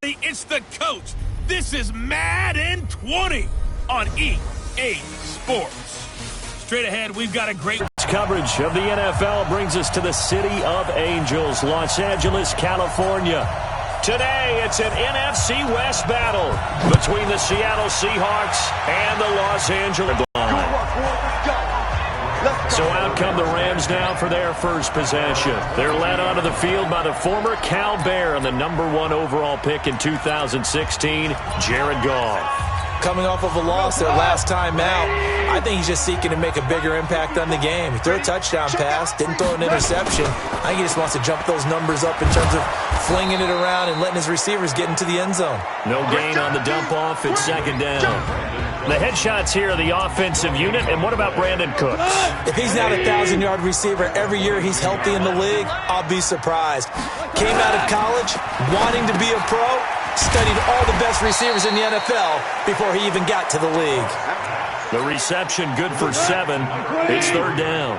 It's the coach. This is Madden 20 on EA Sports. Straight ahead, we've got a great coverage of the NFL brings us to the City of Angels, Los Angeles, California. Today, it's an NFC West battle between the Seattle Seahawks and the Los Angeles Lions. So out come the Rams now for their first possession. They're led onto the field by the former Cal Bear and the #1 overall pick in 2016, Jared Goff. Coming off of a loss their last time out, I think he's just seeking to make a bigger impact on the game. He threw a touchdown pass, didn't throw an interception. I think he just wants to jump those numbers up in terms of flinging it around and letting his receivers get into the end zone. No gain on the dump-off. It's second down. The headshots here are the offensive unit. And what about Brandon Cooks? If he's not a 1,000-yard receiver every year he's healthy in the league, I'll be surprised. Came out of college wanting to be a pro, studied all the best receivers in the NFL before he even got to the league. The reception good for 7. It's third down.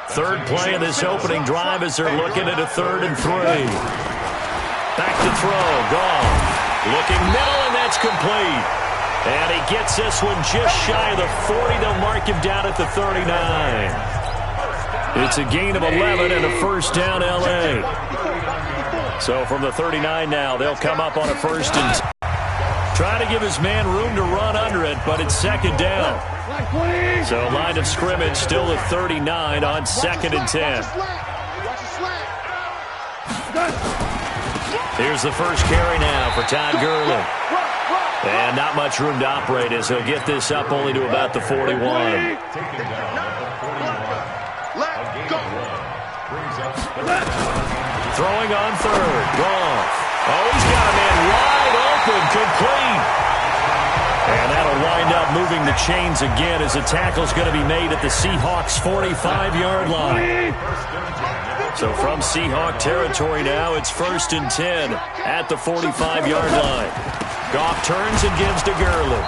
Third play of this opening drive as they're looking at a 3rd and 3. Back to throw. Goff looking middle, and that's complete. And he gets this one just shy of the 40. They'll mark him down at the 39. It's a gain of 11 and a first down, L.A. So from the 39 now, they'll come up on a 1st and 10. Trying to give his man room to run under it, but it's second down. So line of scrimmage still at 39 on 2nd and 10. Here's the first carry now for Todd Gurley. And not much room to operate as he'll get this up only to about the 41. Throwing on 3rd. Goff. Oh, he's got a man wide open, complete. And that'll wind up moving the chains again as the tackle's going to be made at the Seahawks' 45-yard line. So from Seahawk territory now, it's 1st and 10 at the 45-yard line. Goff turns and gives to Gurley.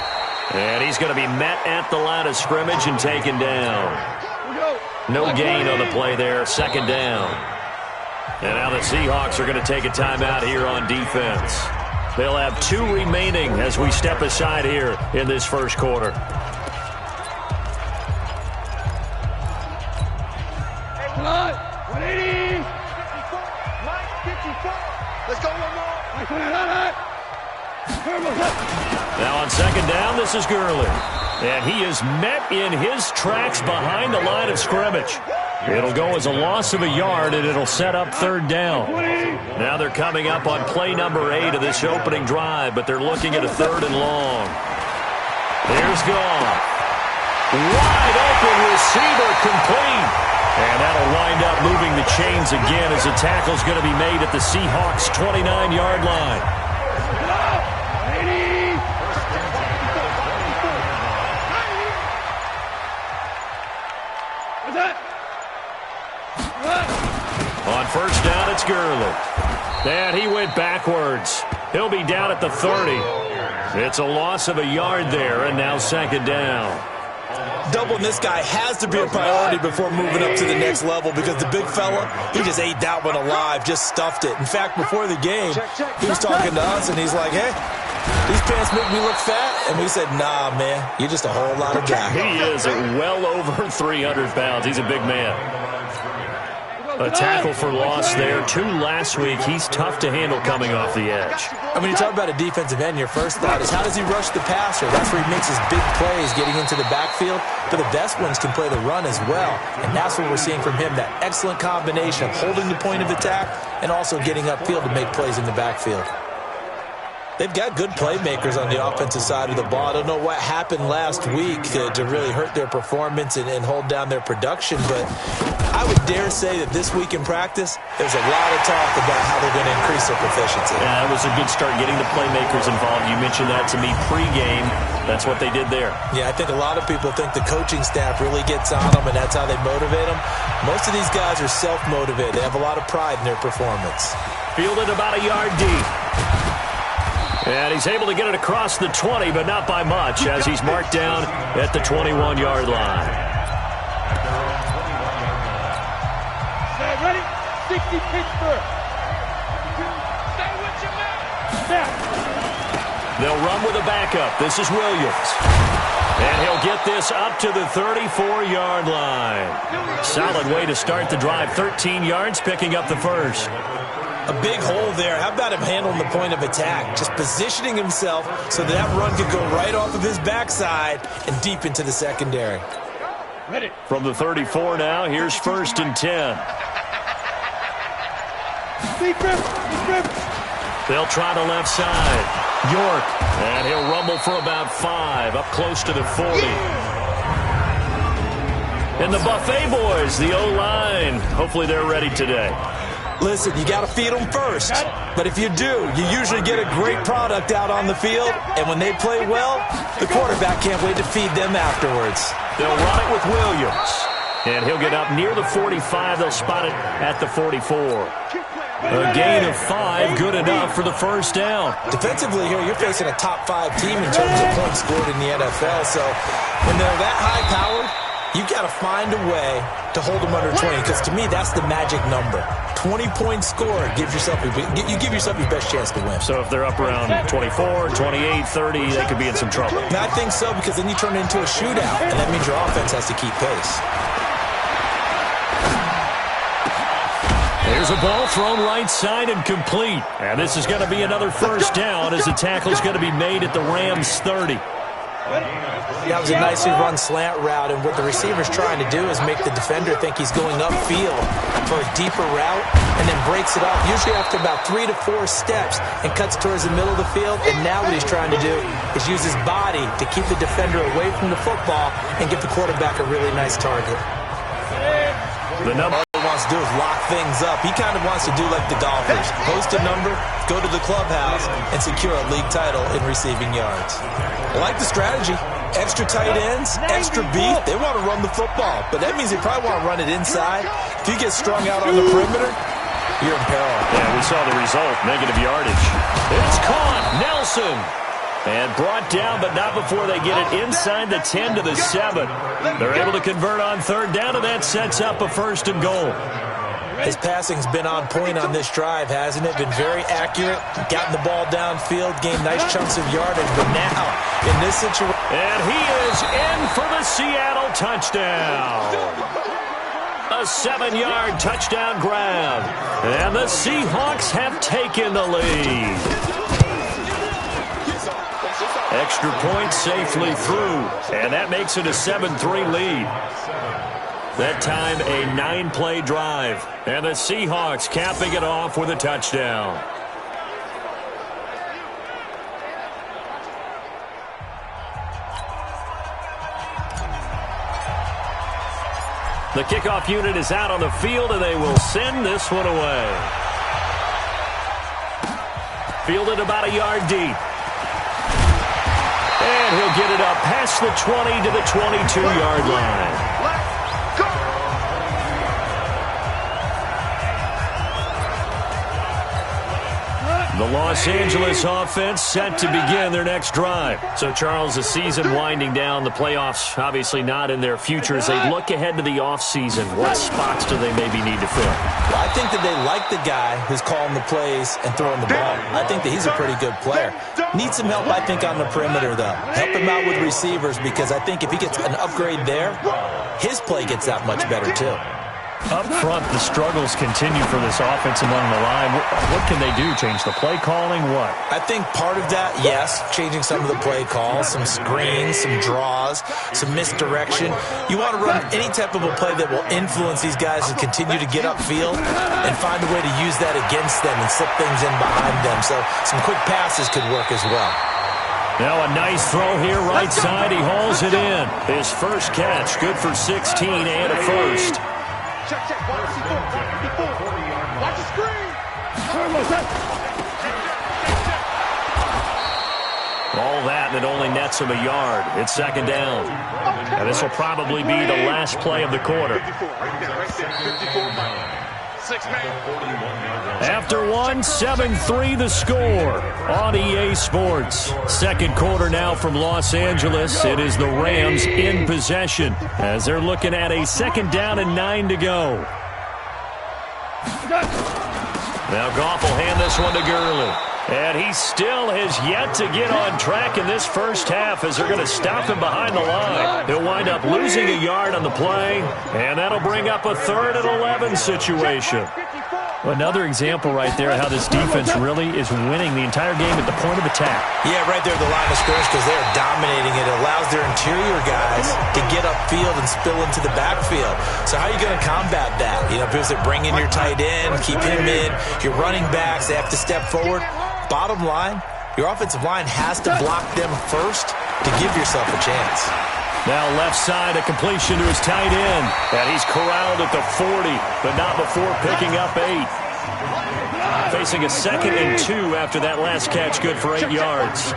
And he's going to be met at the line of scrimmage and taken down. No gain on the play there, 2nd down. And now the Seahawks are going to take a timeout here on defense. They'll have 2 remaining as we step aside here in this first quarter. Hey, 180. 54. Let's go one more. Now on 2nd down, this is Gurley. And he is met in his tracks behind the line of scrimmage. It'll go as a loss of a yard, and it'll set up 3rd down. Now they're coming up on play number 8 of this opening drive, but they're looking at a 3rd and long. Here's Goff. Wide open receiver, complete. And that'll wind up moving the chains again as the tackle's going to be made at the Seahawks' 29-yard line. On 1st down, it's Gurley. And he went backwards. He'll be down at the 30. It's a loss of a yard there, and now 2nd down. Doubling this guy has to be a priority before moving up to the next level because the big fella, he just ate that one alive, just stuffed it. In fact, before the game, he was talking to us, and he's like, hey, these pants make me look fat. And we said, nah, man, you're just a whole lot of guy. He is well over 300 pounds. He's a big man. A tackle for loss there. 2 last week. He's tough to handle coming off the edge. I mean, you talk about a defensive end, your first thought is how does he rush the passer? That's where he makes his big plays getting into the backfield. But the best ones can play the run as well. And that's what we're seeing from him, that excellent combination of holding the point of attack and also getting upfield to make plays in the backfield. They've got good playmakers on the offensive side of the ball. I don't know what happened last week to really hurt their performance and hold down their production, but I would dare say that this week in practice, there's a lot of talk about how they're going to increase their proficiency. Yeah, it was a good start getting the playmakers involved. You mentioned that to me pregame. That's what they did there. Yeah, I think a lot of people think the coaching staff really gets on them, and that's how they motivate them. Most of these guys are self-motivated. They have a lot of pride in their performance. Fielded about a yard deep. And he's able to get it across the 20, but not by much, as he's marked down at the 21-yard line. Ready? 60 Pittsburgh. Stay with your man. Snap. They'll run with a backup. This is Williams. And he'll get this up to the 34-yard line. Solid way to start the drive. 13 yards, picking up the first. A big hole there. How about him handling the point of attack? Just positioning himself so that run could go right off of his backside and deep into the secondary. Ready. From the 34 now, here's 1st and 10. They'll try the left side. York, and he'll rumble for about 5, up close to the 40. And the Buffet boys, the O-line, hopefully they're ready today. Listen, you got to feed them first. But if you do, you usually get a great product out on the field. And when they play well, the quarterback can't wait to feed them afterwards. They'll run it with Williams. And he'll get up near the 45. They'll spot it at the 44. A gain of 5, good enough for the first down. Defensively here, you're facing a top 5 team in terms of points scored in the NFL. So when they're that high-powered, you've got to find a way to hold them under 20. Because to me, that's the magic number. 20 points scored gives yourself you give yourself your best chance to win. So if they're up around 24, 28, 30, they could be in some trouble. And I think so, because then you turn it into a shootout, and that means your offense has to keep pace. There's a ball thrown right side and complete. And this is going to be another first down as the tackle's going to be made at the Rams' 30. That was a nicely run slant route, and what the receiver's trying to do is make the defender think he's going upfield for a deeper route and then breaks it off, usually after about 3 to 4 steps, and cuts towards the middle of the field. And now what he's trying to do is use his body to keep the defender away from the football and give the quarterback a really nice target. The number All he wants to do is lock things up. He kind of wants to do like the golfers. Post a number, go to the clubhouse, and secure a league title in receiving yards. I like the strategy. Extra tight ends, extra beef. They want to run the football, but that means they probably want to run it inside. If you get strung out on the perimeter, you're in peril. Yeah, we saw the result, negative yardage. It's caught, Nelson. And brought down, but not before they get it inside the 10 to the 7. They're able to convert on 3rd down, and that sets up a 1st and goal. His passing's been on point on this drive, hasn't it? Been very accurate, gotten the ball downfield, gained nice chunks of yardage, but now, in this situation... And he is in for the Seattle touchdown. A 7-yard touchdown grab. And the Seahawks have taken the lead. Extra point safely through. And that makes it a 7-3 lead. That time a 9-play drive. And the Seahawks capping it off with a touchdown. The kickoff unit is out on the field, and they will send this one away. Fielded about a yard deep. And he'll get it up past the 20 to the 22-yard line. The Los Angeles offense set to begin their next drive. So, Charles, the season winding down, the playoffs obviously not in their future. As they look ahead to the offseason, what spots do they maybe need to fill? Well, I think that they like the guy who's calling the plays and throwing the ball. I think that he's a pretty good player. Needs some help, I think, on the perimeter, though. Help him out with receivers, because I think if he gets an upgrade there, his play gets that much better, too. Up front, the struggles continue for this offense among the line. What can they do? Change the play calling? What? I think part of that, yes, changing some of the play calls, some screens, some draws, some misdirection. You want to run any type of a play that will influence these guys to continue to get upfield and find a way to use that against them and slip things in behind them. So some quick passes could work as well. Now a nice throw here right side. He hauls it in. His first catch, good for 16 and a first. Check, check. Watch the screen. All that, and it only nets him a yard. It's 2nd down. And this will probably be the last play of the quarter. After 7-3 the score on EA Sports. 2nd quarter now from Los Angeles. It is the Rams in possession as they're looking at a 2nd down and 9 to go. Now Goff will hand this one to Gurley. And he still has yet to get on track in this first half as they're going to stop him behind the line. He'll wind up losing a yard on the play, and that'll bring up a 3rd and 11 situation. Another example right there of how this defense really is winning the entire game at the point of attack. Yeah, right there at the line of scrimmage because they're dominating it. It allows their interior guys to get upfield and spill into the backfield. So how are you going to combat that? You know, because they bring in your tight end, keep him in. Your running backs, they have to step forward. Bottom line, your offensive line has to block them first to give yourself a chance. Now left side, a completion to his tight end. And he's corralled at the 40, but not before picking up 8. Facing a 2nd and 2 after that last catch, good for 8 yards.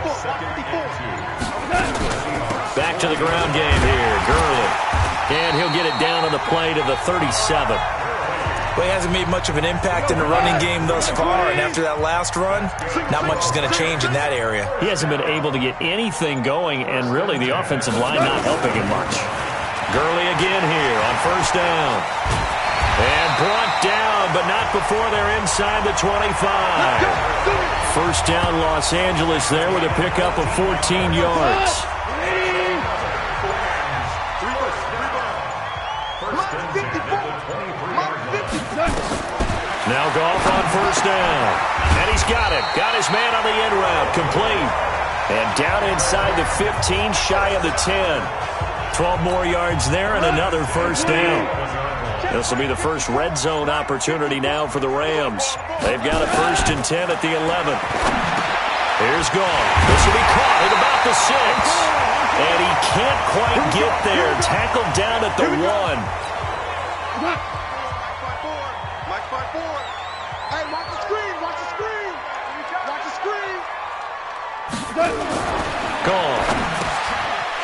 Back to the ground game here, Gurley. And he'll get it down on the play to the 37. Well, he hasn't made much of an impact in the running game thus far, and after that last run, not much is going to change in that area. He hasn't been able to get anything going, and really the offensive line not helping him much. Gurley again here on 1st down. And brought down, but not before they're inside the 25. 1st down Los Angeles there with a pickup of 14 yards. Now Goff on 1st down. And he's got it. Got his man on the end route. Complete. And down inside the 15, shy of the 10. 12 more yards there and another 1st down. This will be the first red zone opportunity now for the Rams. They've got a 1st and 10 at the 11. Here's Goff. This will be caught at about the 6. And he can't quite get there. Tackled down at the 1. Hey, watch the screen, watch the screen. Watch the screen. Gone.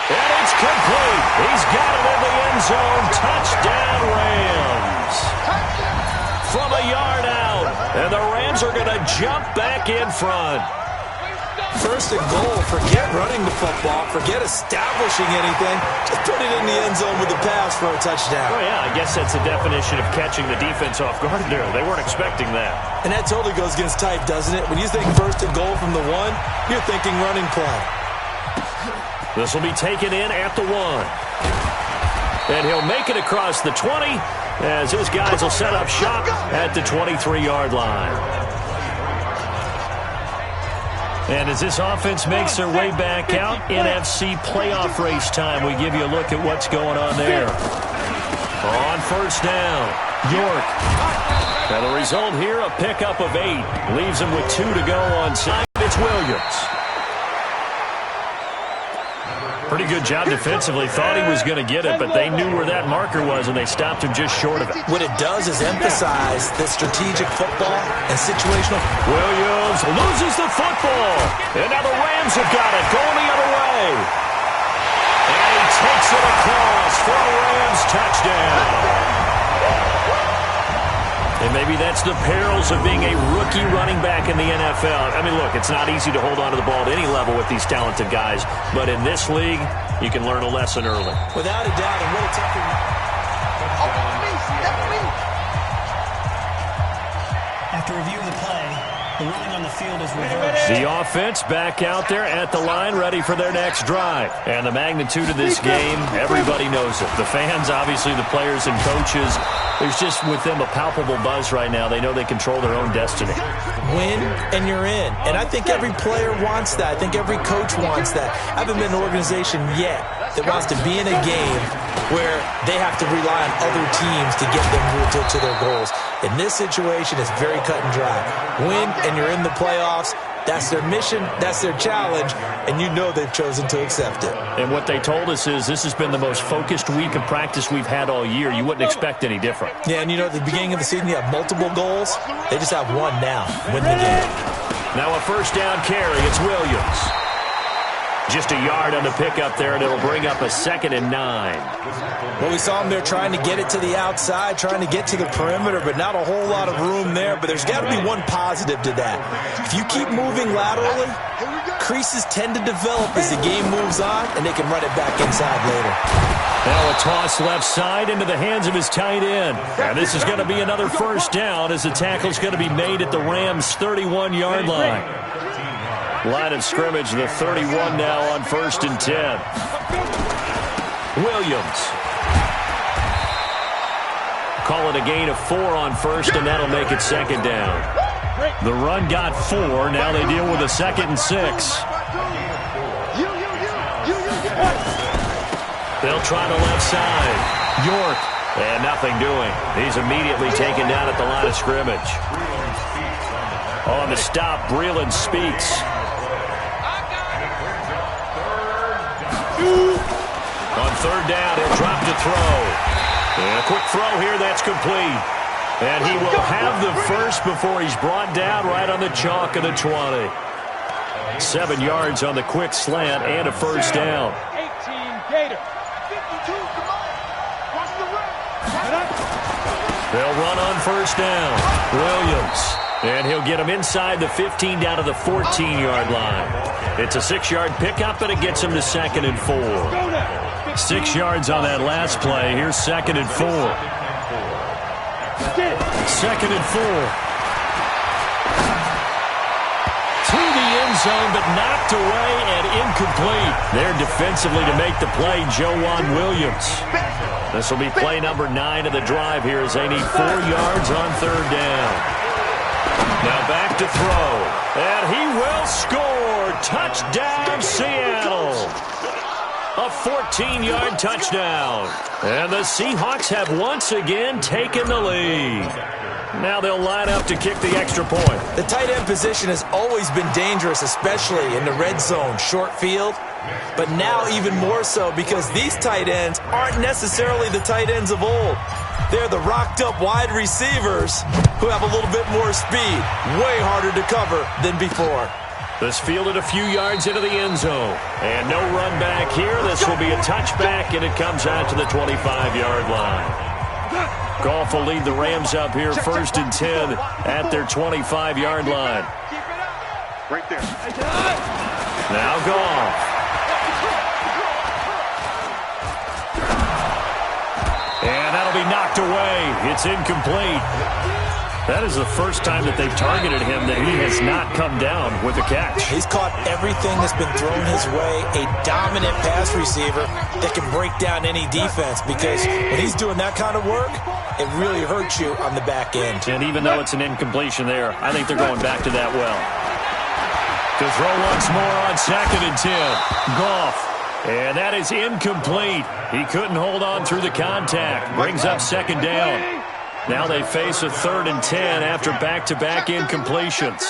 And it's complete. He's got it in the end zone. Touchdown, Rams. From a yard out. And the Rams are going to jump back in front. 1st and goal. Forget running the football. Forget establishing anything. Just put it in the end zone with the pass for a touchdown. Oh, yeah, I guess that's the definition of catching the defense off guard there. They weren't expecting that. And that totally goes against type, doesn't it? When you think 1st and goal from the 1, you're thinking running play. This will be taken in at the 1. And he'll make it across the 20 as his guys will set up shop at the 23-yard line. And as this offense makes their way back out, NFC playoff race time, we give you a look at what's going on there. On 1st down, York. And the result here, a pickup of 8. Leaves him with 2 to go on side. It's Williams. Pretty good job defensively. Thought he was going to get it, but they knew where that marker was, and they stopped him just short of it. What it does is emphasize the strategic football and situational. Williams loses the football. And now the Rams have got it, going the other way. And he takes it across for a Rams touchdown. And maybe that's the perils of being a rookie running back in the NFL. I mean, look, it's not easy to hold on to the ball at any level with these talented guys. But in this league, you can learn a lesson early. Without a doubt, and what a tough one. After review of the play, the ruling on the field is reversed. The offense back out there at the line, ready for their next drive. And the magnitude of this game, everybody knows it. The fans, obviously, the players and coaches. There's just with them a palpable buzz right now. They know they control their own destiny. Win and you're in. And I think every player wants that. I think every coach wants that. I haven't been in an organization yet that wants to be in a game where they have to rely on other teams to get them to their goals. In this situation, it's very cut and dry. Win and you're in the playoffs. That's their mission, that's their challenge, and you know they've chosen to accept it. And what they told us is this has been the most focused week of practice we've had all year. You wouldn't expect any different. Yeah, and you know, at the beginning of the season, you have multiple goals. They just have one now, win the game. Now a 1st down carry, it's Williams. Just a yard on the pickup there, and it'll bring up a 2nd and 9. Well, we saw him there trying to get it to the outside, trying to get to the perimeter, but not a whole lot of room there. But there's got to be one positive to that. If you keep moving laterally, creases tend to develop as the game moves on, and they can run it back inside later. Now a toss left side into the hands of his tight end. And this is going to be another first down as the tackle's going to be made at the Rams' 31-yard line. Line of scrimmage, the 31 now on 1st and 10. Williams. Call it a gain of 4 on 1st, and that'll make it 2nd down. The run got 4. Now they deal with a 2nd and 6. They'll try the left side. York. And nothing doing. He's immediately taken down at the line of scrimmage. On the stop, Breeland Speaks. On 3rd down, he'll drop to throw. And a quick throw here, that's complete. And he will have the first before he's brought down right on the chalk of the 20. 7 yards on the quick slant and a first down. 18 Gator. 52, come on. Watch the run. They'll run on 1st down. Williams. And he'll get him inside the 15 down to the 14-yard line. It's a 6-yard pickup, and it gets him to 2nd and 4. 6 yards on that last play. Here's 2nd and 4. 2nd and 4. To the end zone, but knocked away and incomplete. There defensively to make the play, Joejuan Williams. This will be play number 9 of the drive here as they need 4 yards on 3rd down. Now back to throw. And he will score. Touchdown, Seattle. A 14-yard touchdown. And the Seahawks have once again taken the lead. Now they'll line up to kick the extra point. The tight end position has always been dangerous, especially in the red zone, short field. But now even more so because these tight ends aren't necessarily the tight ends of old. They're the rocked-up wide receivers who have a little bit more speed. Way harder to cover than before. This fielded a few yards into the end zone. And no run back here. This will be a touchback, and it comes out to the 25-yard line. Goff will lead the Rams up here 1st and 10 at their 25-yard line. Right there. Now Goff. And that'll be knocked away. It's incomplete. That is the first time that they've targeted him that he has not come down with a catch. He's caught everything that's been thrown his way. A dominant pass receiver that can break down any defense because when he's doing that kind of work, it really hurts you on the back end. And even though it's an incompletion there, I think they're going back to that well. To throw once more on 2nd and 10. Goff. And that is incomplete. He couldn't hold on through the contact. Brings up 2nd down. Now they face a 3rd and 10 after back-to-back incompletions.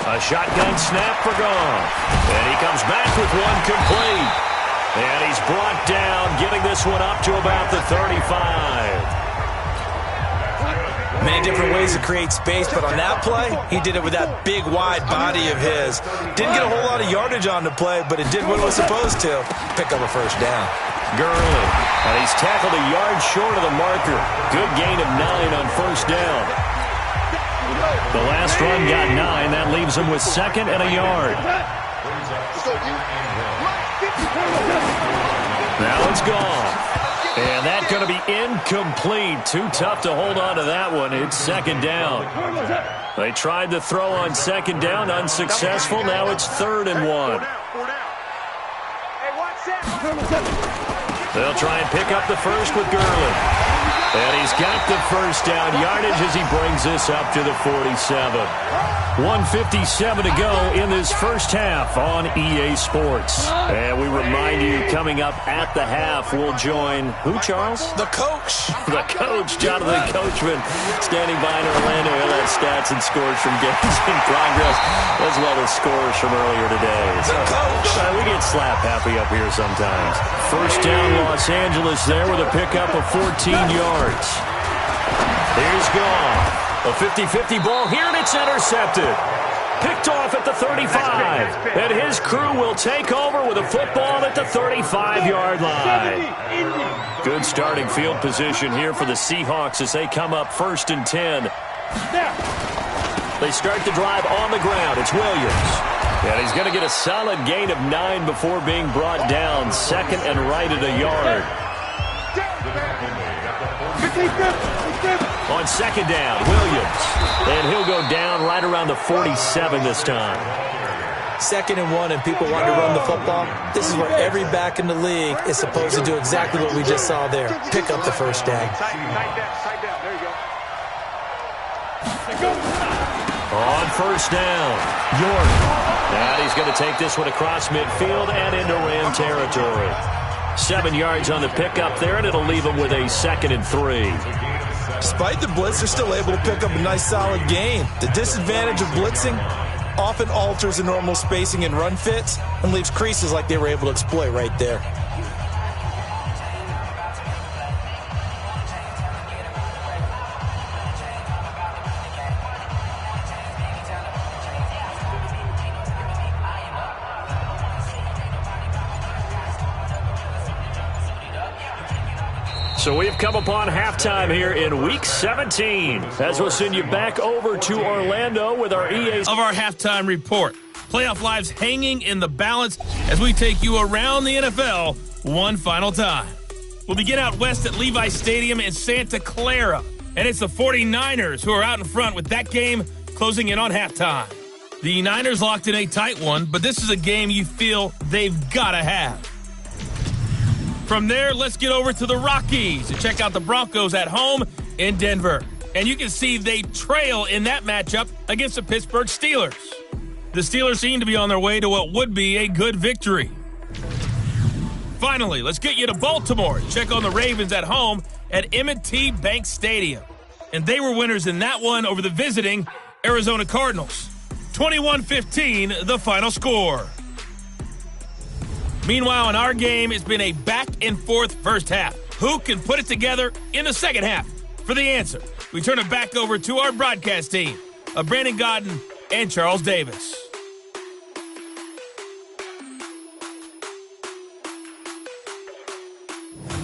A shotgun snap for Goff. And he comes back with one complete. And he's brought down, getting this one up to about the 35. Many different ways to create space, but on that play, he did it with that big, wide body of his. Didn't get a whole lot of yardage on the play, but it did what it was supposed to. Pick up a first down. Gurley. And he's tackled a yard short of the marker. Good gain of 9 on 1st down. The last run got 9. That leaves him with 2nd and a yard. Now it's gone. And that's going to be incomplete. Too tough to hold on to that one. It's 2nd down. They tried to throw on 2nd down. Unsuccessful. Now it's 3rd and 1. They'll try and pick up the first with Gurley. And he's got the first down yardage as he brings this up to the 47. 1:57 to go in this first half on EA Sports. And we remind you, coming up at the half, we'll join who, Charles? The coach. The coach, Jonathan Coachman, standing by in Orlando. He'll have stats and scores from games in progress, as well as scores from earlier today. The coach. We get slap happy up here sometimes. First down, Los Angeles there with a pickup of 14 yards. Here's Goff. A 50-50 ball here, and it's intercepted. Picked off at the 35. And his crew will take over with a football at the 35-yard line. Good starting field position here for the Seahawks as they come up 1st and 10. They start the drive on the ground. It's Williams. And he's going to get a solid gain of 9 before being brought down. Second and right at a yard. On second down, Williams. And he'll go down right around the 47 this time. 2nd and 1 and people want to run the football. This is where every back in the league is supposed to do exactly what we just saw there. Pick up the first down. There you go. On first down, York. And he's going to take this one across midfield and into Ram territory. 7 yards on the pickup there, and it'll leave him with a 2nd and 3. Despite the blitz, they're still able to pick up a nice solid gain. The disadvantage of blitzing often alters the normal spacing and run fits and leaves creases like they were able to exploit right there. So we've come upon halftime here in Week 17 as we'll send you back over to Orlando with our EA of our halftime report. Playoff lives hanging in the balance as we take you around the NFL one final time. We'll begin out west at Levi Stadium in Santa Clara, and it's the 49ers who are out in front with that game closing in on halftime. The Niners locked in a tight one, but this is a game you feel they've got to have. From there, let's get over to the Rockies to check out the Broncos at home in Denver. And you can see they trail in that matchup against the Pittsburgh Steelers. The Steelers seem to be on their way to what would be a good victory. Finally, let's get you to Baltimore. Check on the Ravens at home at M&T Bank Stadium. And they were winners in that one over the visiting Arizona Cardinals. 21-15, the final score. Meanwhile, in our game, it's been a back-and-forth first half. Who can put it together in the second half? For the answer, we turn it back over to our broadcast team of Brandon Godden and Charles Davis.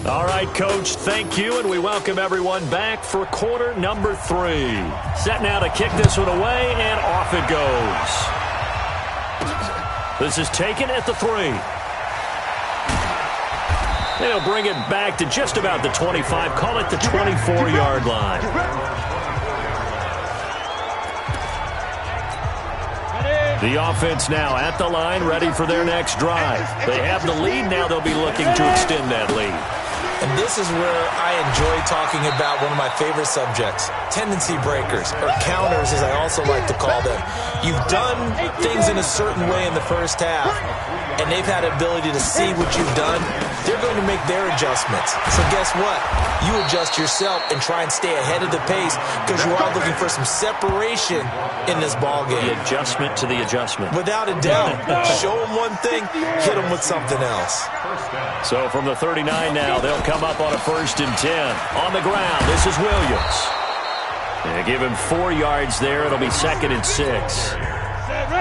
All right, Coach, thank you, and we welcome everyone back for quarter number 3. Set now to kick this one away, and off it goes. This is taken at the 3. They'll bring it back to just about the 25, call it the 24-yard line. The offense now at the line, ready for their next drive. They have the lead, now they'll be looking to extend that lead. And this is where I enjoy talking about one of my favorite subjects, tendency breakers, or counters as I also like to call them. You've done things in a certain way in the first half, and they've had the ability to see what you've done. They're going to make their adjustments. So guess what? You adjust yourself and try and stay ahead of the pace because you are looking for some separation in this ballgame. The adjustment to the adjustment. Without a doubt. Show them one thing, hit them with something else. So from the 39 now, they'll come up on a 1st and 10. On the ground, this is Williams. They give him 4 yards there. It'll be 2nd and 6.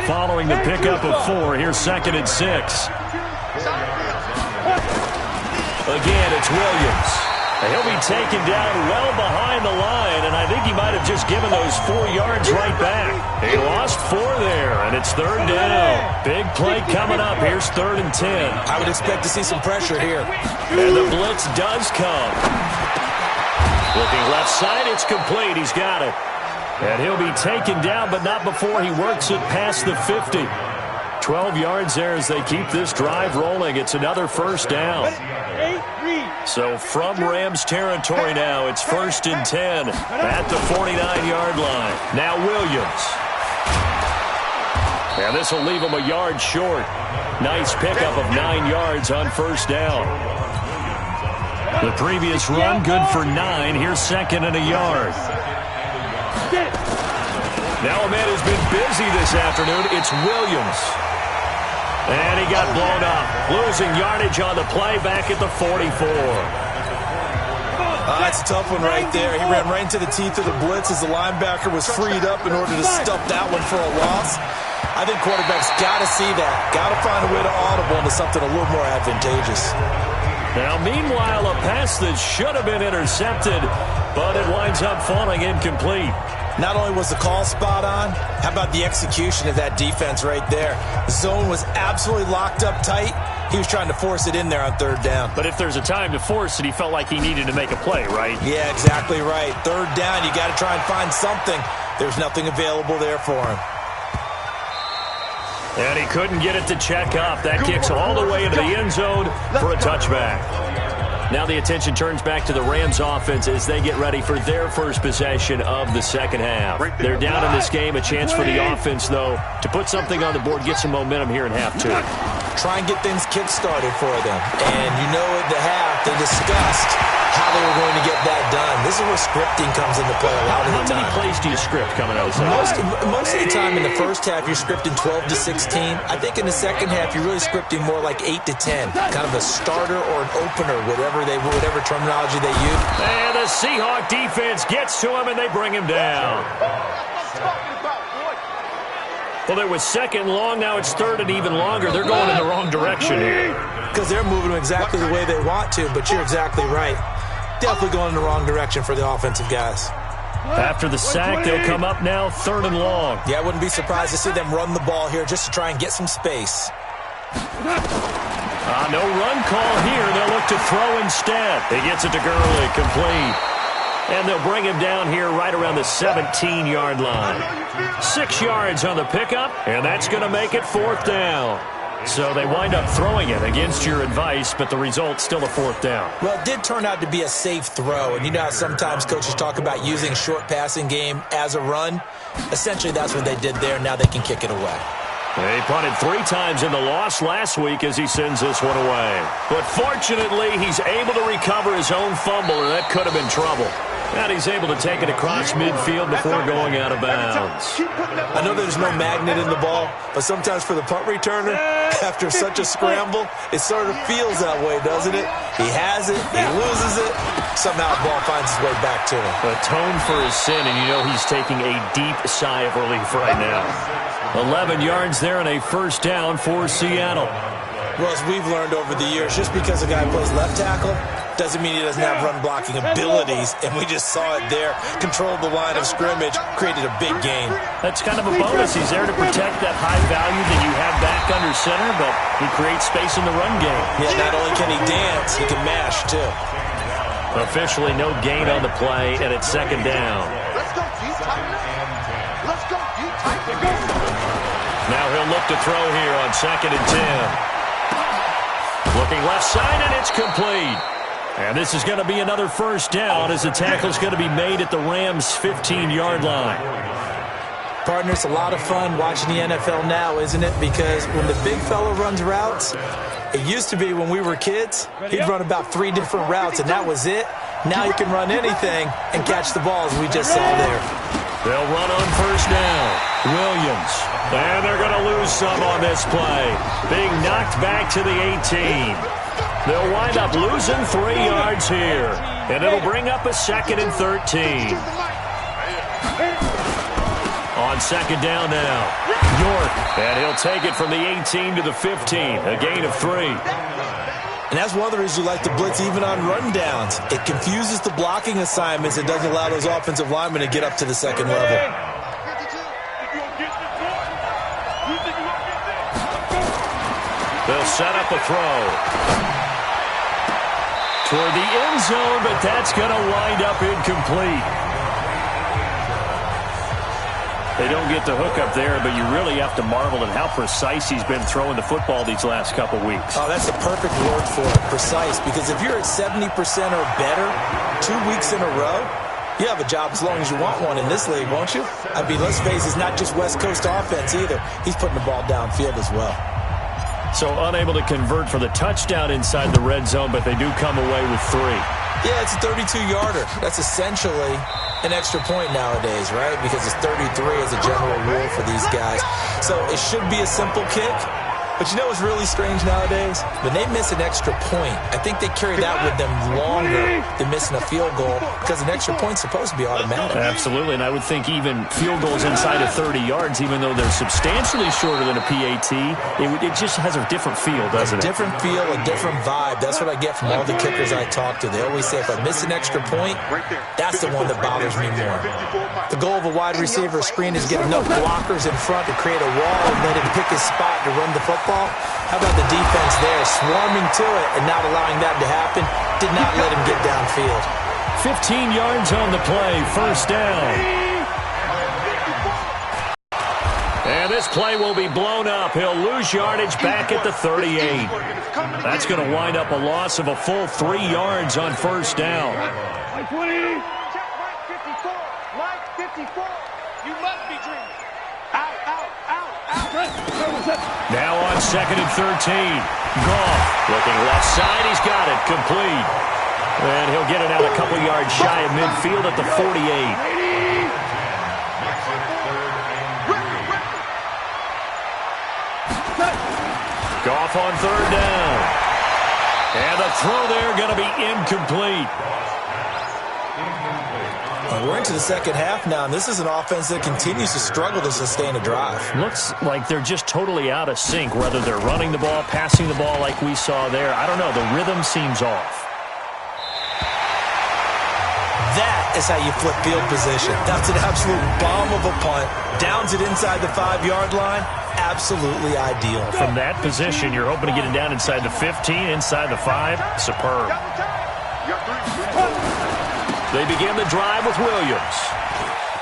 Following the pickup of 4, here's 2nd and 6. Again, it's Williams. He'll be taken down well behind the line, and I think he might have just given those 4 yards right back. He lost 4 there, and it's 3rd down. Big play coming up. Here's 3rd and 10. I would expect to see some pressure here. And the blitz does come. Looking left side, it's complete. He's got it. And he'll be taken down, but not before he works it past the 50. 12 yards there as they keep this drive rolling. It's another 1st down. So from Rams territory now, it's 1st and 10 at the 49-yard line. Now Williams. And this will leave him a yard short. Nice pickup of 9 yards on 1st down. The previous run, good for 9. Here's 2nd and a yard. Now a man who's been busy this afternoon, it's Williams. And he got blown up. Losing yardage on the play back at the 44. That's a tough one right there. He ran right into the teeth of the blitz as the linebacker was freed up in order to stuff that one for a loss. I think quarterbacks got to see that. Got to find a way to audible into something a little more advantageous. Now, meanwhile, a pass that should have been intercepted but it winds up falling incomplete. Not only was the call spot on, how about the execution of that defense right there? The zone was absolutely locked up tight. He was trying to force it in there on third down. But if there's a time to force it, he felt like he needed to make a play, right? Yeah, exactly right. Third down, you got to try and find something. There's nothing available there for him. And he couldn't get it to check up. That kicks all the way into the end zone for a touchback. Now the attention turns back to the Rams offense as they get ready for their first possession of the second half. They're down in this game. A chance for the offense, though, to put something on the board, get some momentum here in half two. Try and get things kick-started for them. And you know at the half, they discussed how they were going to get that done. This is where scripting comes into play a lot of the time. How many plays do you script coming out of the second half? Most of the time in the first half, you're scripting 12 to 16. I think in the second half, you're really scripting more like 8 to 10. Kind of a starter or an opener, whatever terminology they use. And the Seahawk defense gets to him, and they bring him down. Well, it was second and long. Now it's third and even longer. They're going in the wrong direction here. Because they're moving them exactly the way they want to, but you're exactly right. Definitely going in the wrong direction for the offensive guys. After the sack, they'll come up now third and long. Yeah, I wouldn't be surprised to see them run the ball here just to try and get some space. No run call here. They'll look to throw instead. He gets it to Gurley, complete. And they'll bring him down here right around the 17-yard line. 6 yards on the pickup, and that's going to make it fourth down. So they wind up throwing it against your advice, but the result's still a fourth down. Well, it did turn out to be a safe throw, and you know how sometimes coaches talk about using short passing game as a run? Essentially, that's what they did there. Now they can kick it away. He punted 3 times in the loss last week as he sends this one away. But fortunately, he's able to recover his own fumble, or that could have been trouble. And he's able to take it across midfield before going out of bounds. I know there's no magnet in the ball, but sometimes for the punt returner, after such a scramble, it sort of feels that way, doesn't it? He has it, he loses it, somehow the ball finds its way back to him. Atone for his sin, and you know he's taking a deep sigh of relief right now. 11 yards there and a first down for Seattle. Well, as we've learned over the years, just because a guy plays left tackle doesn't mean he doesn't have run-blocking abilities, and we just saw it there. Controlled the line of scrimmage, created a big gain. That's kind of a bonus. He's there to protect that high value that you have back under center, but he creates space in the run game. Yeah, not only can he dance, he can mash, too. Officially no gain on the play, and it's second down. Let's go, G. Let's go, G. Now he'll look to throw here on 2nd and 10. Looking left side, and it's complete. And this is going to be another first down as the tackle's going to be made at the Rams' 15-yard line. Partner, it's a lot of fun watching the NFL now, isn't it? Because when the big fella runs routes, it used to be when we were kids, he'd run about 3 different routes, and that was it. Now he can run anything and catch the balls we just saw there. They'll run on first down. Williams. And they're going to lose some on this play. Being knocked back to the 18. They'll wind up losing 3 yards here. And it'll bring up a 2nd and 13. On second down now. York. And he'll take it from the 18 to the 15. A gain of 3. And that's one of the reasons you like to blitz even on rundowns. It confuses the blocking assignments. It doesn't allow those offensive linemen to get up to the second level. They'll set up a throw toward the end zone, but that's going to wind up incomplete. They don't get the hook up there, but you really have to marvel at how precise he's been throwing the football these last couple weeks. Oh, that's the perfect word for it, precise. Because if you're at 70% or better 2 weeks in a row, you have a job as long as you want one in this league, won't you? I mean, let's face it, it's not just West Coast offense either. He's putting the ball downfield as well. So unable to convert for the touchdown inside the red zone, but they do come away with 3. Yeah, it's a 32-yarder. That's essentially an extra point nowadays, right? Because it's 33 as a general rule for these guys. So it should be a simple kick, But you know what's really strange nowadays? When they miss an extra point, I think they carry that with them longer than missing a field goal because an extra point's supposed to be automatic. Absolutely, and I would think even field goals inside of 30 yards, even though they're substantially shorter than a PAT, it just has a different feel, doesn't it? A different feel, a different vibe. That's what I get from all the kickers I talk to. They always say if I miss an extra point, that's the one that bothers me more. The goal of a wide receiver screen is get enough blockers in front to create a wall and let him pick his spot to run the football. How about the defense there, swarming to it and not allowing that to happen? Did not let him get downfield. 15 yards on the play, first down. And this play will be blown up. He'll lose yardage back at the 38. That's going to wind up a loss of a full 3 yards on first down. Check Mike 54. Mike 54. You must be dreaming. Out, out, out, out. Now on 2nd and 13. Goff looking left side. He's got it. Complete. And he'll get it out a couple yards shy of midfield at the 48. Goff on 3rd down. And the throw there going to be incomplete. We're into the second half now, and this is an offense that continues to struggle to sustain a drive. Looks like they're just totally out of sync, whether they're running the ball, passing the ball like we saw there. I don't know. The rhythm seems off. That is how you flip field position. That's an absolute bomb of a punt. Downs it inside the 5-yard line. Absolutely ideal. From that position, you're hoping to get it down inside the 15, inside the 5. Superb. They begin the drive with Williams.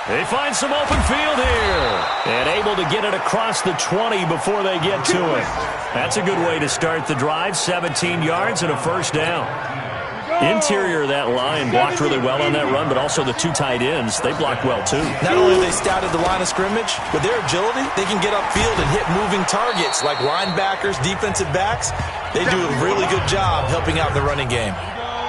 They find some open field here. And able to get it across the 20 before they get to it. That's a good way to start the drive. 17 yards and a first down. Interior of that line blocked really well on that run, but also the 2 tight ends, they blocked well too. Not only have they scouted the line of scrimmage, with their agility, they can get upfield and hit moving targets like linebackers, defensive backs. They do a really good job helping out in the running game.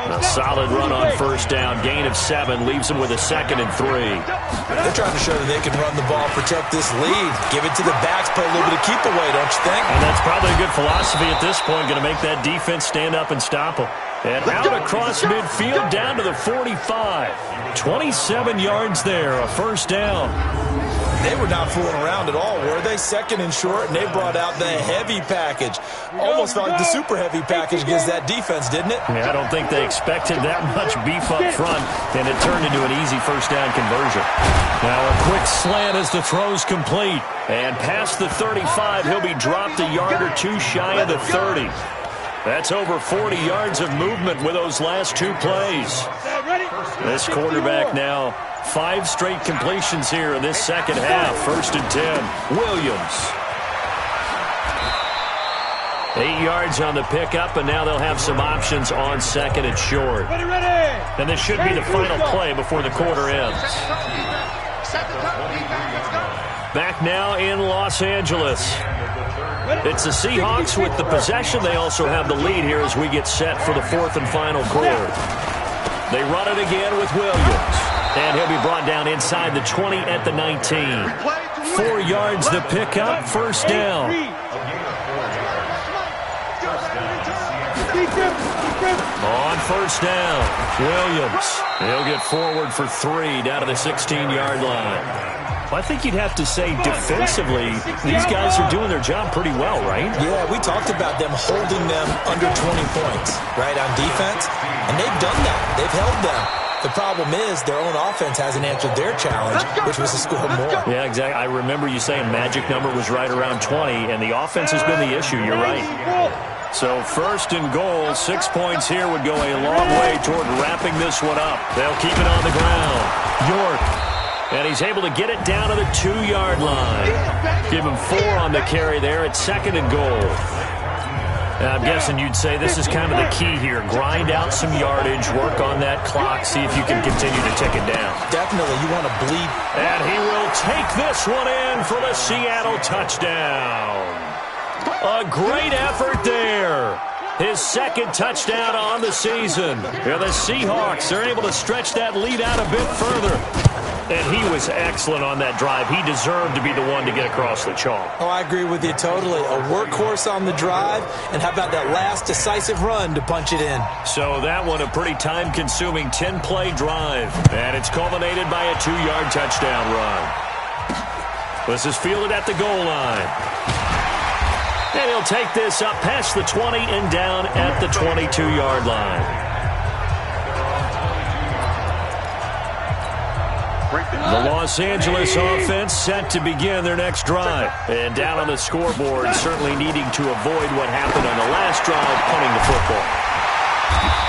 A solid run on first down. Gain of 7 leaves them with a 2nd and 3. They're trying to show that they can run the ball, protect this lead, give it to the backs, play a little bit of keep away, don't you think? And that's probably a good philosophy at this point, going to make that defense stand up and stop them. And out across midfield down to the 45. 27 yards there, a first down. They were not fooling around at all, were they? 2nd and short, and they brought out the heavy package. Almost felt like the super heavy package against that defense, didn't it? Yeah, I don't think they expected that much beef up front, and it turned into an easy first down conversion. Now a quick slant as the throw's complete. And past the 35, he'll be dropped a yard or 2 shy of the 30. That's over 40 yards of movement with those last 2 plays. This quarterback now 5 straight completions here in this second half. 1st and 10. Williams. 8 yards on the pickup, and now they'll have some options on 2nd and short. And this should be the final play before the quarter ends. Back now in Los Angeles. It's the Seahawks with the possession. They also have the lead here as we get set for the 4th and final quarter. They run it again with Williams. And he'll be brought down inside the 20 at the 19. 4 yards to pick up, first down. On first down, Williams. He'll get forward for 3 down to the 16-yard line. Well, I think you'd have to say defensively, these guys are doing their job pretty well, right? Yeah, we talked about them holding them under 20 points, right, on defense. And they've done that. They've held them. The problem is their own offense hasn't answered their challenge, which was to score more. Yeah, exactly. I remember you saying magic number was right around 20, and the offense has been the issue. You're right. So 1st and goal, 6 points here would go a long way toward wrapping this one up. They'll keep it on the ground. York. And he's able to get it down to the 2-yard line. Give him 4 on the carry there at 2nd and goal. And I'm guessing you'd say this is kind of the key here. Grind out some yardage, work on that clock, see if you can continue to tick it down. Definitely, you want to bleed. And he will take this one in for the Seattle touchdown. A great effort there. His 2nd touchdown on the season. Yeah, the Seahawks are able to stretch that lead out a bit further. And he was excellent on that drive. He deserved to be the one to get across the chalk. Oh, I agree with you totally. A workhorse on the drive, and how about that last decisive run to punch it in? So that one a pretty time-consuming 10-play drive. And it's culminated by a 2-yard touchdown run. This is fielded at the goal line. And he'll take this up past the 20 and down at the 22-yard line. The Los Angeles offense set to begin their next drive. And down on the scoreboard, certainly needing to avoid what happened on the last drive, punting the football.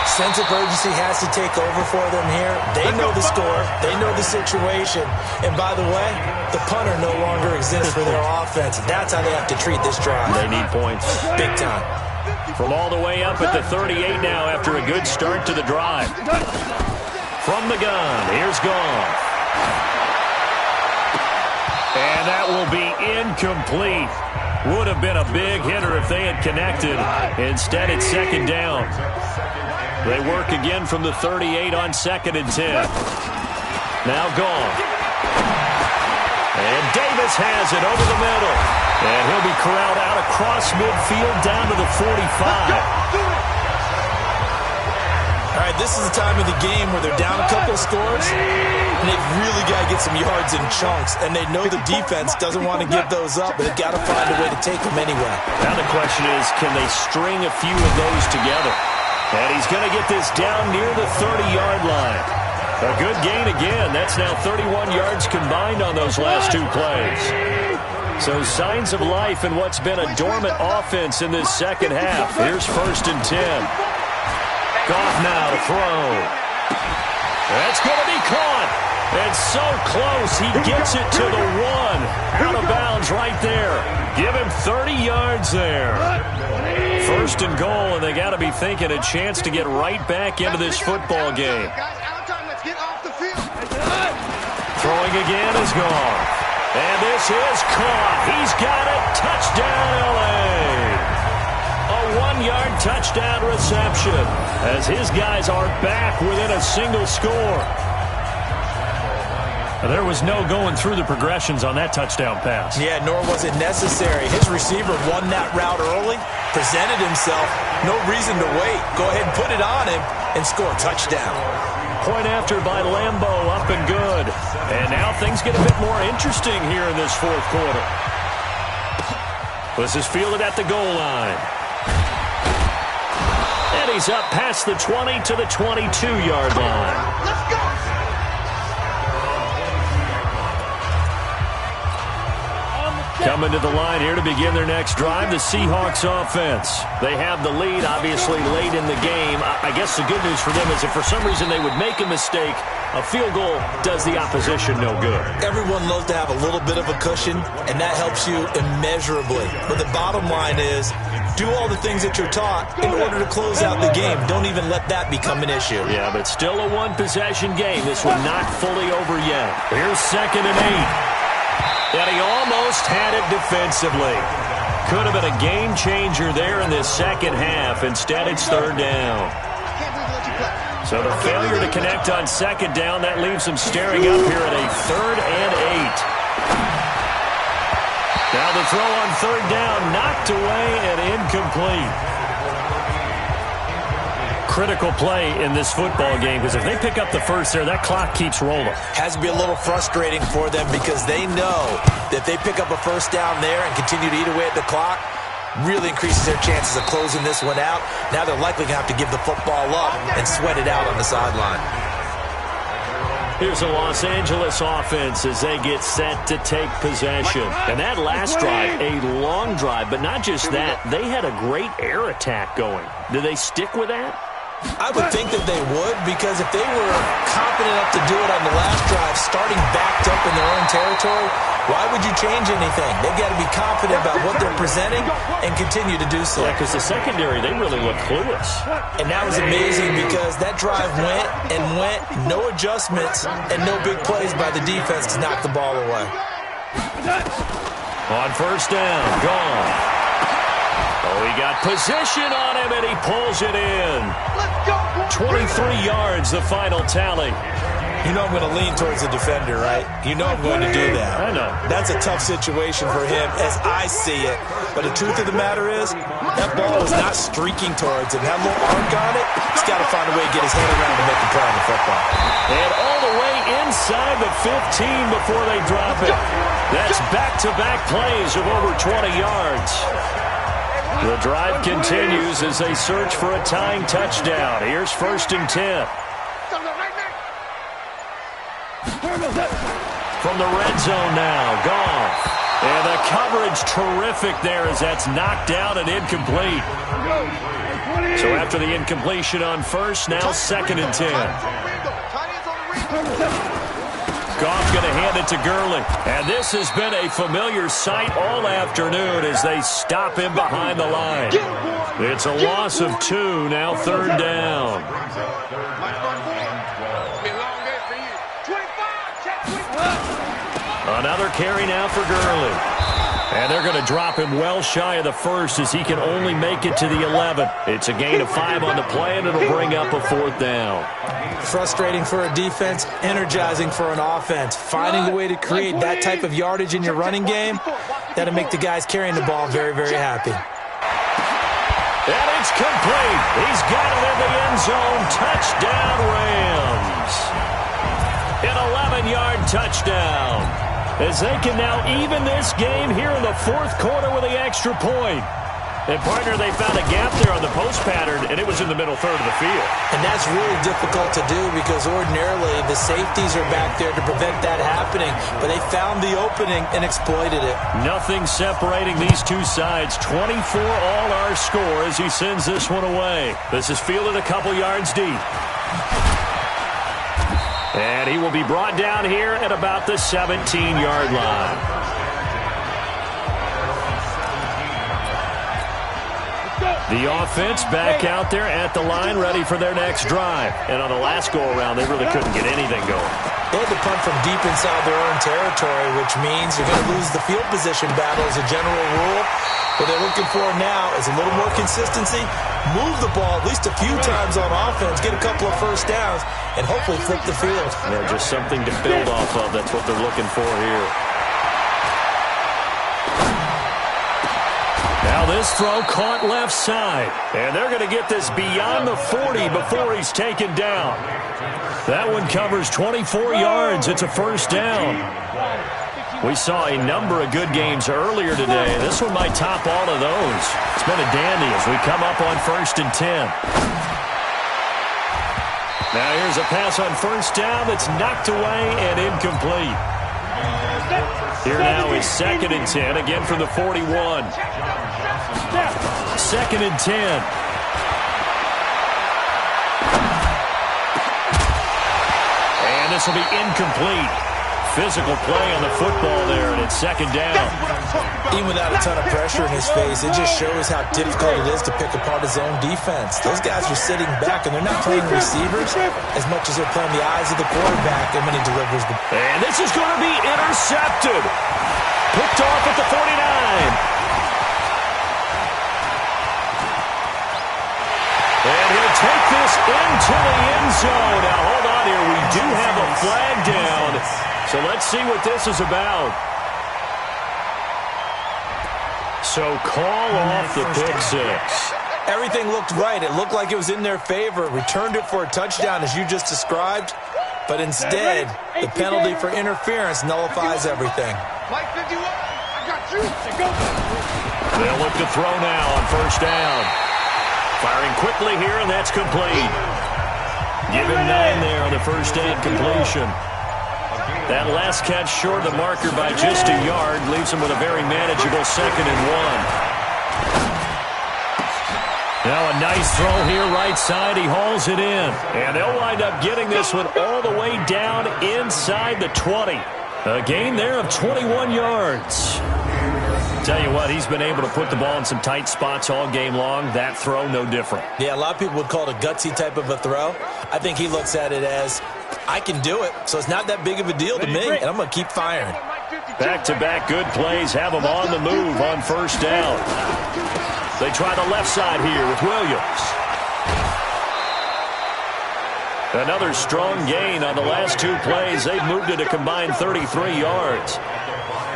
Sense of urgency has to take over for them here. They know the score. They know the situation. And by the way, the punter no longer exists for their offense. That's how they have to treat this drive. They need points. Big time. From all the way up at the 38 now after a good start to the drive. From the gun, here's Goff. And that will be incomplete. Would have been a big hitter if they had connected. Instead, it's second down. They work again from the 38 on 2nd and 10. Now Goff. And Davis has it over the middle. And he'll be corralled out across midfield down to the 45. All right, this is the time of the game where they're down a couple of scores, and they've really got to get some yards in chunks, and they know the defense doesn't want to give those up, but they've got to find a way to take them anyway. Now the question is, can they string a few of those together? And he's going to get this down near the 30-yard line. A good gain again. That's now 31 yards combined on those last 2 plays. So signs of life in what's been a dormant offense in this second half. Here's 1st and 10. Goff now to throw. That's going to be caught. And so close, he gets it to the 1. Out of bounds right there. Give him 30 yards there. 1st and goal, and they got to be thinking a chance to get right back into this football game. Throwing again is Goff. And this is caught. He's got it. Touchdown, L.A. A 1-yard touchdown reception as his guys are back within a single score. There was no going through the progressions on that touchdown pass. Yeah, nor was it necessary. His receiver won that route early, presented himself. No reason to wait. Go ahead and put it on him and score a touchdown. Point after by Lambo, up and good. And now things get a bit more interesting here in this 4th quarter. This is fielded at the goal line. And he's up past the 20 to the 22-yard line. Let's go! Coming to the line here to begin their next drive, the Seahawks offense. They have the lead, obviously, late in the game. I guess the good news for them is if for some reason they would make a mistake, a field goal does the opposition no good. Everyone loves to have a little bit of a cushion, and that helps you immeasurably. But the bottom line is, do all the things that you're taught in order to close out the game. Don't even let that become an issue. Yeah, but still a one-possession game. This one not fully over yet. Here's 2nd and 8. And he almost had it defensively. Could have been a game changer there in this second half. Instead, it's 3rd down. So the failure to connect on 2nd down, that leaves him staring up here at a 3rd and 8. Now the throw on 3rd down, knocked away and incomplete. Critical play in this football game because if they pick up the first there, that clock keeps rolling. Has to be a little frustrating for them because they know that they pick up a first down there and continue to eat away at the clock, really increases their chances of closing this one out. Now they're likely going to have to give the football up and sweat it out on the sideline. Here's the Los Angeles offense as they get set to take possession. And that last drive, a long drive, but not just that, they had a great air attack going. Do they stick with that? I would think that they would, because if they were confident enough to do it on the last drive, starting backed up in their own territory, why would you change anything? They've got to be confident about what they're presenting and continue to do so. Yeah, because the secondary, they really look clueless. And that was amazing because that drive went and went, no adjustments and no big plays by the defense to knock the ball away. On 1st down, gone. Oh, he got position on him, and he pulls it in. 23 yards, the final tally. You know I'm going to lean towards the defender, right? You know I'm going to do that. I know. That's a tough situation for him as I see it. But the truth of the matter is, that ball is not streaking towards him. That little arc on it, he's got to find a way to get his head around to make the play on the football. And all the way inside the 15 before they drop it. That's back-to-back plays of over 20 yards. The drive continues as they search for a tying touchdown. Here's 1st and 10. From the red zone now, Goff. And the coverage terrific there as that's knocked down and incomplete. So after the incompletion on first, now 2nd and 10. Goff going to hand it to Gurley. And this has been a familiar sight all afternoon as they stop him behind the line. It's a loss of 2, now 3rd down. Another carry now for Gurley. And they're going to drop him well shy of the 1st as he can only make it to the 11. It's a gain of 5 on the play, and it'll bring up a 4th down. Frustrating for a defense, energizing for an offense. Finding a way to create that type of yardage in your running game, that'll make the guys carrying the ball very, very happy. And it's complete. He's got it in the end zone. Touchdown, Rams. An 11-yard touchdown. As they can now even this game here in the 4th quarter with the extra point. And, partner, they found a gap there on the post pattern, and it was in the middle third of the field. And that's really difficult to do because ordinarily the safeties are back there to prevent that happening. But they found the opening and exploited it. Nothing separating these two sides. 24 all our score as he sends this one away. This is fielded a couple yards deep. And he will be brought down here at about the 17-yard line. The offense back out there at the line, ready for their next drive. And on the last go-around, they really couldn't get anything going. They had to punt from deep inside their own territory, which means you're going to lose the field position battle as a general rule. What they're looking for now is a little more consistency, move the ball at least a few times on offense, get a couple of first downs, and hopefully flip the field. Yeah, just something to build off of. That's what they're looking for here. Now this throw caught left side. And they're going to get this beyond the 40 before he's taken down. That one covers 24 yards. It's a 1st down. We saw a number of good games earlier today. This one might top all of those. It's been a dandy as we come up on 1st and 10. Now here's a pass on 1st down that's knocked away and incomplete. Here now is 2nd and 10, again from the 41. 2nd and 10. And this will be incomplete. Physical play on the football there, and it's 2nd down. Even without a ton of pressure in his face, it just shows how difficult it is to pick apart his own defense. Those guys are sitting back, and they're not playing receivers as much as they're playing the eyes of the quarterback and when he delivers the ball. And this is going to be intercepted. Picked off at the 49. And he'll take this into the end zone. Now, hold on here. We do have a flag down. So let's see what this is about. So call off the pick six. Everything looked right. It looked like it was in their favor. Returned it for a touchdown, as you just described. But instead, the penalty for interference nullifies everything. Mike 51, I got you. They'll look to throw now on 1st down. Firing quickly here, and that's complete. Give him 9 there on the 1st down completion. That last catch short of the marker by just a yard leaves him with a very manageable 2nd and 1. Now a nice throw here right side. He hauls it in. And they'll wind up getting this one all the way down inside the 20. A gain there of 21 yards. Tell you what, he's been able to put the ball in some tight spots all game long. That throw, no different. Yeah, a lot of people would call it a gutsy type of a throw. I think he looks at it as, I can do it, so it's not that big of a deal to me, and I'm going to keep firing. Back-to-back good plays have him on the move on 1st down. They try the left side here with Williams. Another strong gain on the last 2 plays. They've moved it a combined 33 yards.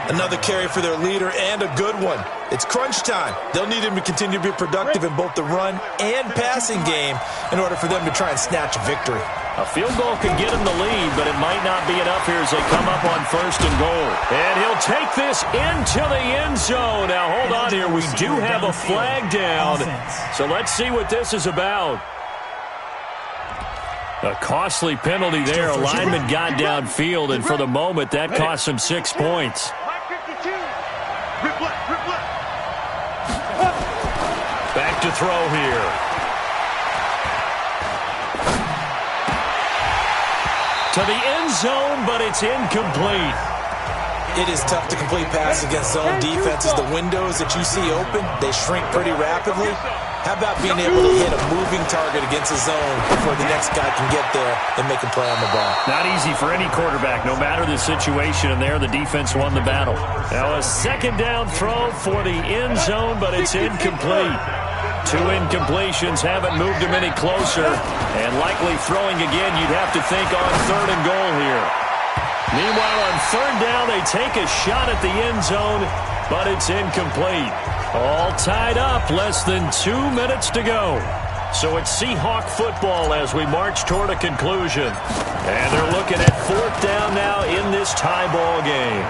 Another carry for their leader and a good one. It's crunch time. They'll need him to continue to be productive in both the run and passing game in order for them to try and snatch a victory. A field goal could get him the lead, but it might not be enough here as they come up on 1st and goal. And he'll take this into the end zone. Now, hold on here. We do have a flag down. So let's see what this is about. A costly penalty there. A lineman got downfield, and for the moment, that cost him 6 points. Back to throw here. To the end zone, but it's incomplete. It is tough to complete passes against zone defenses. The windows that you see open, they shrink pretty rapidly. How about being able to hit a moving target against a zone before the next guy can get there and make a play on the ball? Not easy for any quarterback, no matter the situation, and there the defense won the battle. Now a 2nd down throw for the end zone, but it's incomplete. 2 incompletions haven't moved him any closer, and likely throwing again, you'd have to think on 3rd and goal here. Meanwhile, on 3rd down, they take a shot at the end zone, but it's incomplete. All tied up, less than 2 minutes to go. So it's Seahawk football as we march toward a conclusion. And they're looking at 4th down now in this tie ball game.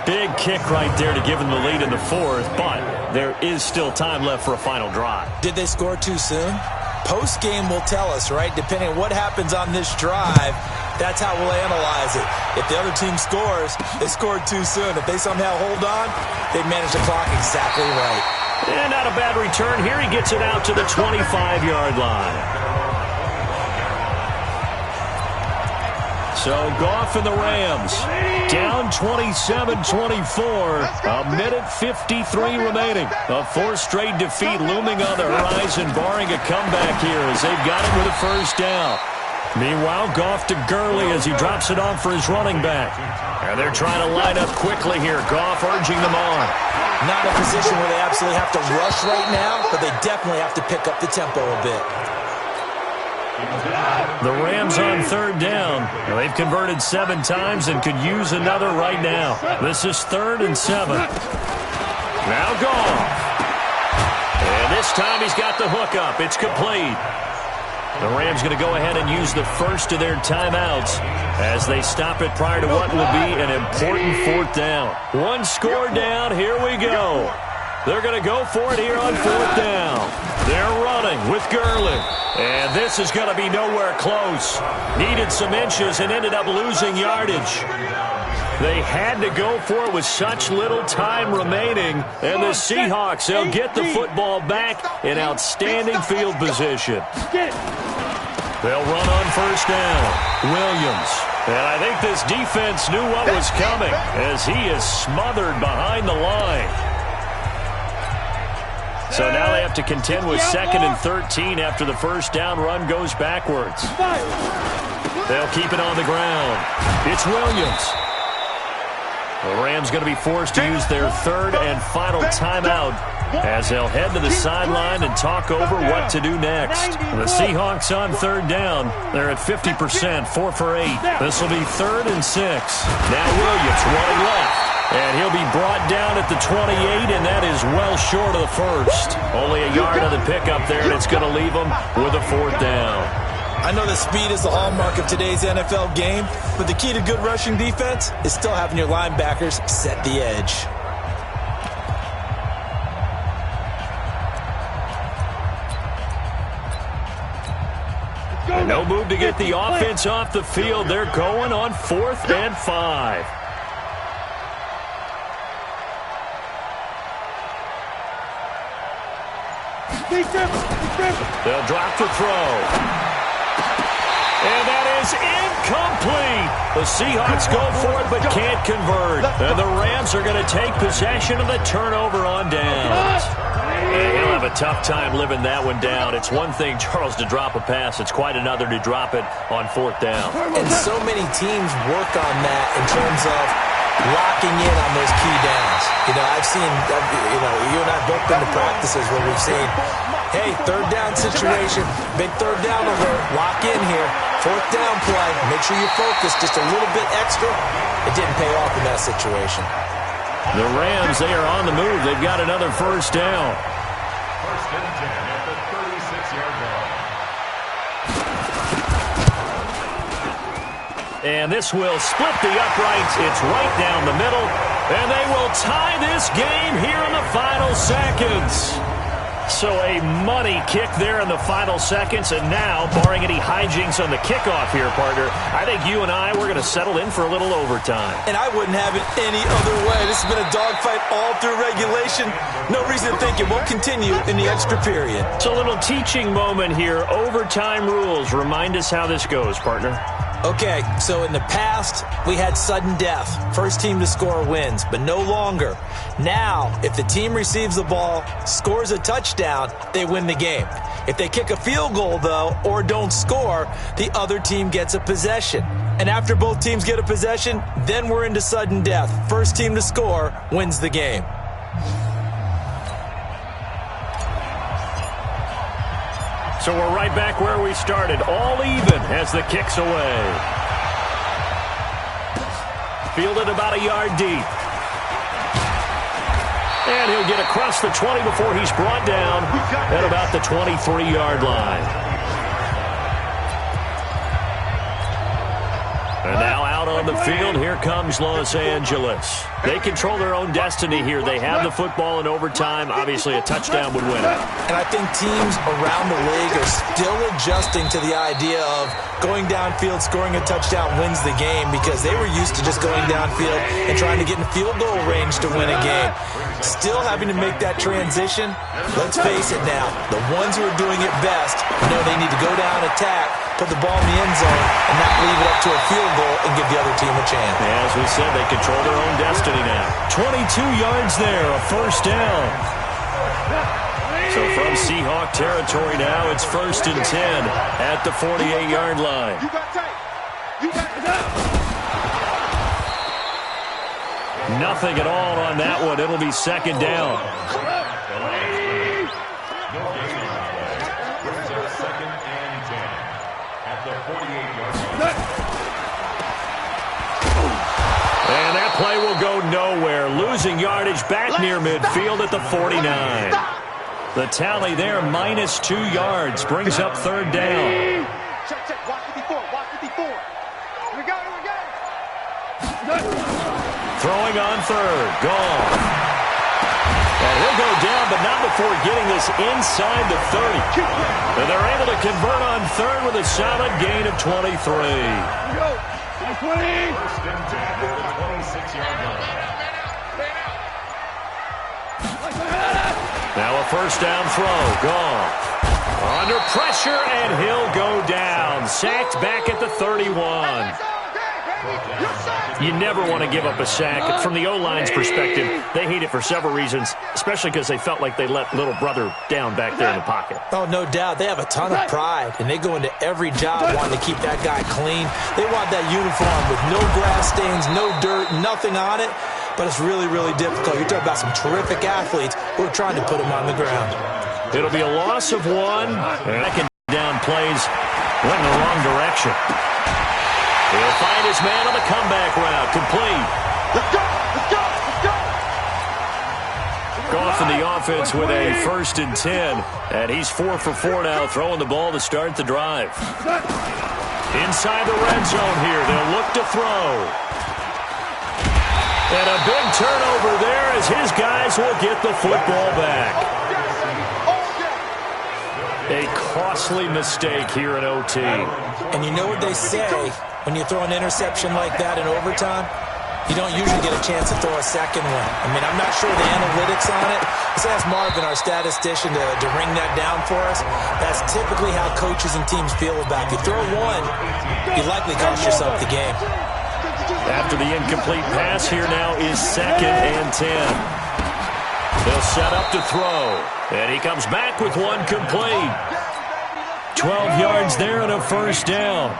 Big kick right there to give them the lead in the 4th, but there is still time left for a final drive. Did they score too soon? Post-game will tell us, right? Depending on what happens on this drive, that's how we'll analyze it. If the other team scores, they scored too soon. If they somehow hold on, they manage the clock exactly right. And not a bad return here. He gets it out to the 25-yard line. So Goff and the Rams down 27-24. A minute 53 remaining. A 4th straight defeat looming on the horizon, barring a comeback here as they've got it with a 1st down. Meanwhile, Goff to Gurley as he drops it off for his running back. And they're trying to line up quickly here. Goff urging them on. Not in a position where they absolutely have to rush right now, but they definitely have to pick up the tempo a bit. The Rams on 3rd down. They've converted 7 times and could use another right now. This is 3rd and 7. Now Goff. And this time he's got the hook up. It's complete. The Rams going to go ahead and use the first of their timeouts as they stop it prior to what will be an important 4th down. 1 score down. Here we go. They're going to go for it here on 4th down. They're running with Gurley. And this is going to be nowhere close. Needed some inches and ended up losing yardage. They had to go for it with such little time remaining. And the Seahawks, they'll get the football back in outstanding field position. They'll run on 1st down. Williams. And I think this defense knew what was coming as he is smothered behind the line. So now they have to contend with 2nd and 13 after the 1st down run goes backwards. They'll keep it on the ground. It's Williams. The Rams going to be forced to use their 3rd and final timeout as they'll head to the sideline and talk over what to do next. The Seahawks on 3rd down. They're at 50%, 4 for 8. This will be 3rd and 6. Now Williams running left. And he'll be brought down at the 28, and that is well short of the 1st. Only a yard of the pickup there, and it's going to leave them with a 4th down. I know that speed is the hallmark of today's NFL game, but the key to good rushing defense is still having your linebackers set the edge. And no move to get the offense off the field. They're going on 4th and 5. They'll drop the throw. And that is incomplete. The Seahawks go for it but can't convert. And the Rams are going to take possession of the turnover on downs. And he'll have a tough time living that one down. It's one thing, Charles, to drop a pass. It's quite another to drop it on 4th down. And so many teams work on that in terms of locking in on those key downs. You know, I've seen, you and I have both been to practices where we've seen, hey, third down situation, big third down alert, lock in here, fourth down play, make sure you focus just a little bit extra. It didn't pay off in that situation. The Rams, they are on the move. They've got another first down. First and 10 at the 36-yard line. And this will split the uprights. It's right down the middle. And they will tie this game here in the final seconds. So a money kick there in the final seconds. And now, barring any hijinks on the kickoff here, partner, I think you and I, we're going to settle in for a little overtime. And I wouldn't have it any other way. This has been a dogfight all through regulation. No reason to think it won't continue in the extra period. It's a little teaching moment here. Overtime rules. Remind us how this goes, partner. Okay, so in the past, we had sudden death. First team to score wins, but no longer. Now, if the team receives the ball, scores a touchdown, they win the game. If they kick a field goal, though, or don't score, the other team gets a possession. And after both teams get a possession, then we're into sudden death. First team to score wins the game. So we're right back where we started, all even as the kick's away. Fielded about a yard deep. And he'll get across the 20 before he's brought down at about the 23-yard line. And now out on the field, here comes Los Angeles. They control their own destiny here. They have the football in overtime. Obviously, a touchdown would win it. And I think teams around the league are still adjusting to the idea of going downfield, scoring a touchdown wins the game, because they were used to just going downfield and trying to get in field goal range to win a game. Still having to make that transition. Let's face it now, the ones who are doing it best know they need to go down, attack, put the ball in the end zone, and not leave it up to a field goal and give the other team a chance. As we said, they control their own destiny now. 22 yards there, a first down. So from Seahawk territory now, it's 1st and 10 at the 48-yard line. You got tape. You got tape. Nothing at all on that one. It'll be 2nd down. Second and 10 at the 48-yard line. And that play will go nowhere. Losing yardage back near midfield at the 49. The tally there, -2 yards, brings up 3rd down. Check, check. Watch 54. Watch 54. Here we go. Here we go. Throwing on 3rd. Gone. And he'll go down, but not before getting this inside the 30. And they're able to convert on 3rd with a solid gain of 23. Here we go. 20. First and 10 at the 26-yard line. Now a first down throw. Gone. Under pressure, and he'll go down. Sacked back at the 31. You never want to give up a sack. From the O-line's perspective, they hate it for several reasons, especially because they felt like they let little brother down back there in the pocket. Oh, no doubt. They have a ton of pride, and they go into every job wanting to keep that guy clean. They want that uniform with no grass stains, no dirt, nothing on it, but it's really, really difficult. You're talking about some terrific athletes who are trying to put him on the ground. It'll be a loss of 1. And second down plays went in the wrong direction. He'll find his man on the comeback route. Complete. Let's go. Let's go. Let's go. Goff in the offense with a 1st and 10. And he's 4 for 4 now, throwing the ball to start the drive. Inside the red zone here. They'll look to throw. And a big turnover there as his guys will get the football back. A costly mistake here in OT. And you know what they say when you throw an interception like that in overtime? You don't usually get a chance to throw a second one. I mean, I'm not sure the analytics on it. Let's ask Marvin, our statistician, to ring that down for us. That's typically how coaches and teams feel about it. You throw one, you likely cost yourself the game. After the incomplete pass, here now is 2nd and 10. They'll set up to throw. And he comes back with one complete. 12 yards there and a first down.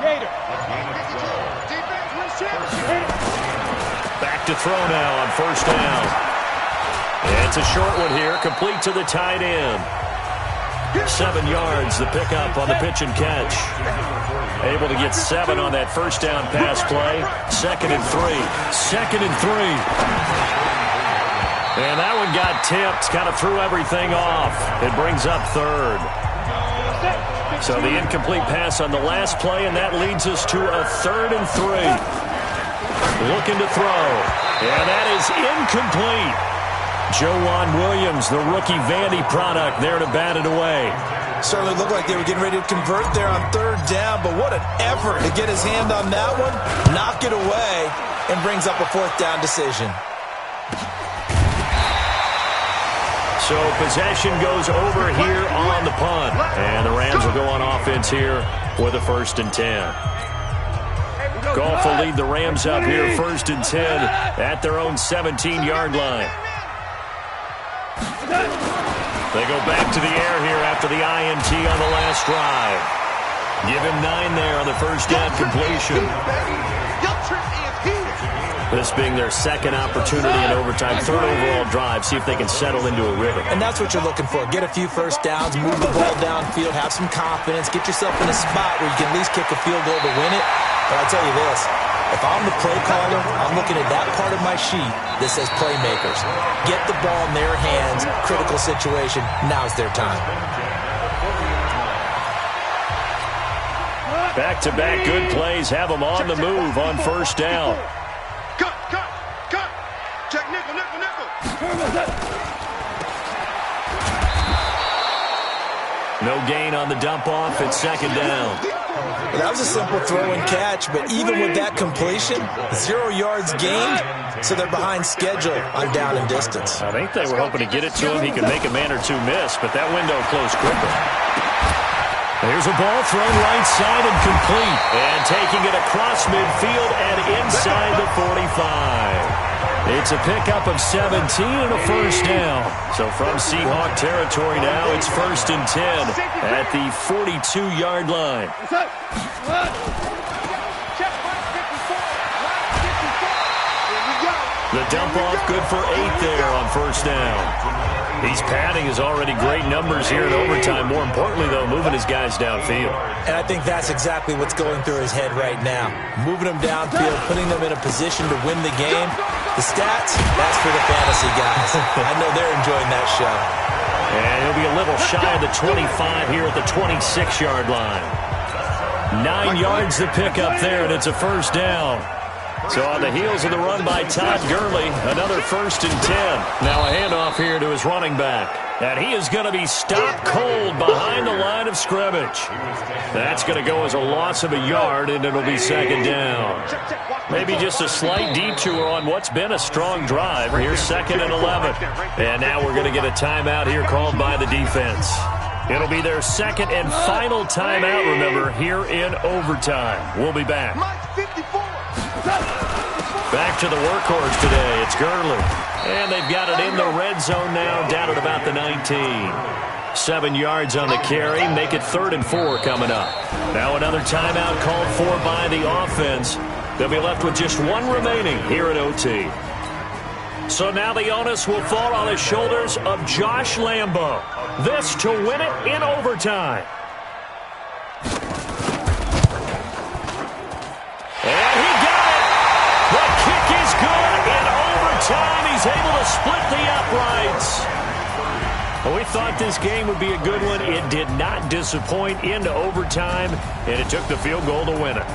Back back to throw now on first down. It's a short one here, complete to the tight end. 7 yards, the pickup on the pitch and catch. Able to get 7 on that first down pass play. 2nd and 3. 2nd and 3. And that one got tipped, kind of threw everything off. It brings up 3rd. So the incomplete pass on the last play, and that leads us to a 3rd and 3. Looking to throw. And that is incomplete. Joejuan Williams, the rookie Vandy product, there to bat it away. Certainly looked like they were getting ready to convert there on 3rd down, but what an effort to get his hand on that one, knock it away, and brings up a 4th down decision. So possession goes over here on the punt, and the Rams will go on offense here with a 1st and 10. Goff will lead the Rams up here 1st and 10 at their own 17-yard line. They go back to the air here after the INT on the last drive. Give him 9 there on the first down completion. This being their 2nd opportunity in overtime, 3rd overall drive, see if they can settle into a rhythm. And that's what you're looking for. Get a few first downs, move the ball downfield, have some confidence, get yourself in a spot where you can at least kick a field goal to win it. But I'll tell you this, if I'm the play caller, I'm looking at that part of my sheet that says playmakers. Get the ball in their hands, critical situation, now's their time. Back-to-back good plays have them on the move on first down. Cut. Check nickel. No gain on the dump-off. It's 2nd down. That was a simple throw and catch, but even with that completion, 0 yards gained, so they're behind schedule on down and distance. I think they were hoping to get it to him. He could make a man or two miss, but that window closed quicker. Here's a ball thrown right side and complete. And taking it across midfield and inside the 45. It's a pickup of 17 and a 1st down. So from Seahawk territory now, it's 1st and 10 at the 42-yard line. The dump-off good for 8 there on first down. He's padding his already great numbers here in overtime. More importantly, though, moving his guys downfield. And I think that's exactly what's going through his head right now. Moving them downfield, putting them in a position to win the game. The stats, that's for the fantasy guys. I know they're enjoying that show. And he'll be a little shy of the 25 here at the 26-yard line. 9 yards to pick up there, and it's a 1st down. So on the heels of the run by Todd Gurley, another 1st and 10. Now a handoff here to his running back. And he is going to be stopped cold behind the line of scrimmage. That's going to go as a loss of a yard, and it'll be 2nd down. Maybe just a slight detour on what's been a strong drive. Here's 2nd and 11. And now we're going to get a timeout here called by the defense. It'll be their 2nd and final timeout, remember, here in overtime. We'll be back. Back to the workhorse today. It's Gurley. And they've got it in the red zone now, down at about the 19. 7 yards on the carry. Make it 3rd and 4 coming up. Now another timeout called for by the offense. They'll be left with just 1 remaining here at OT. So now the onus will fall on the shoulders of Josh Lambo. This to win it in overtime. And he got it. The kick is good in overtime. He's able to split the uprights. Well, we thought this game would be a good one. It did not disappoint into overtime, and it took the field goal to win it.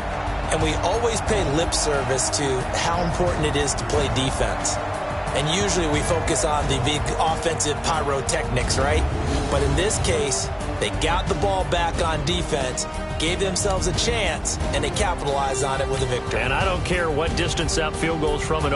And we always pay lip service to how important it is to play defense. And usually we focus on the big offensive pyrotechnics, right? But in this case, they got the ball back on defense, gave themselves a chance, and they capitalized on it with a victory. And I don't care what distance that field goes from an